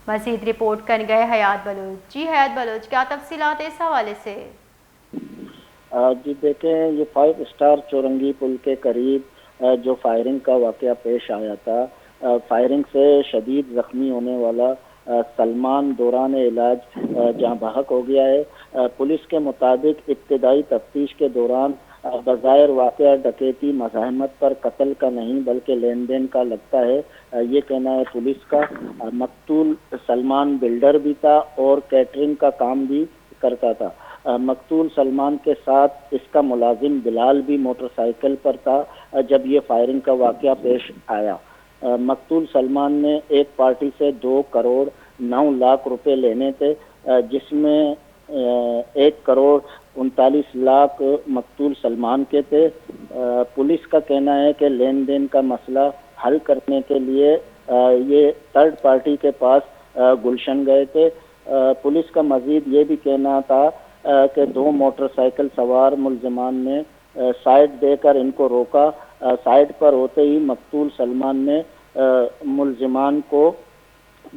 مزید رپورٹ کر گئے حیات بلوچ۔ جی حیات بلوچ، کیا تفصیلات اس حوالے سے؟ جی دیکھیں، یہ 5 اسٹار چورنگی پل کے قریب جو فائرنگ کا واقعہ پیش آیا تھا، فائرنگ سے شدید زخمی ہونے والا سلمان دوران علاج جاں بحق ہو گیا ہے۔ پولیس کے مطابق ابتدائی تفتیش کے دوران بظاہر واقعہ ڈکیتی مزاحمت پر قتل کا نہیں بلکہ لین دین کا لگتا ہے، یہ کہنا ہے پولیس کا۔ مقتول سلمان بلڈر بھی تھا اور کیٹرنگ کا کام بھی کرتا تھا۔ مقتول سلمان کے ساتھ اس کا ملازم بلال بھی موٹر سائیکل پر تھا جب یہ فائرنگ کا واقعہ پیش آیا۔ مقتول سلمان نے ایک پارٹی سے 2.09 کروڑ روپے لینے تھے، جس میں 1.39 کروڑ مقتول سلمان کے تھے۔ پولیس کا کہنا ہے کہ لین دین کا مسئلہ حل کرنے کے لیے یہ تھرڈ پارٹی کے پاس گلشن گئے تھے۔ پولیس کا مزید یہ بھی کہنا تھا کہ 2 موٹر سائیکل سوار ملزمان نے سائیڈ دے کر ان کو روکا۔ سائیڈ پر ہوتے ہی مقتول سلمان نے ملزمان کو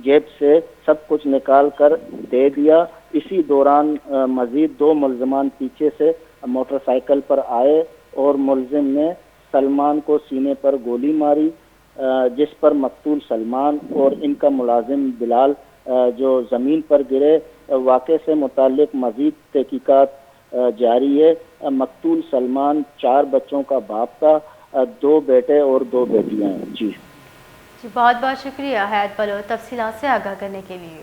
جیب سے سب کچھ نکال کر دے دیا۔ اسی دوران مزید 2 ملزمان پیچھے سے موٹر سائیکل پر آئے اور ملزم نے سلمان کو سینے پر گولی ماری، جس پر مقتول سلمان اور ان کا ملازم بلال جو زمین پر گرے۔ واقعے سے متعلق مزید تحقیقات جاری ہے۔ مقتول سلمان 4 بچوں کا باپ تھا، 2 بیٹے اور 2 بیٹیاں ہیں۔ جی بہت بہت شکریہ حیات بلوچ تفصیلات سے آگاہ کرنے کے لیے۔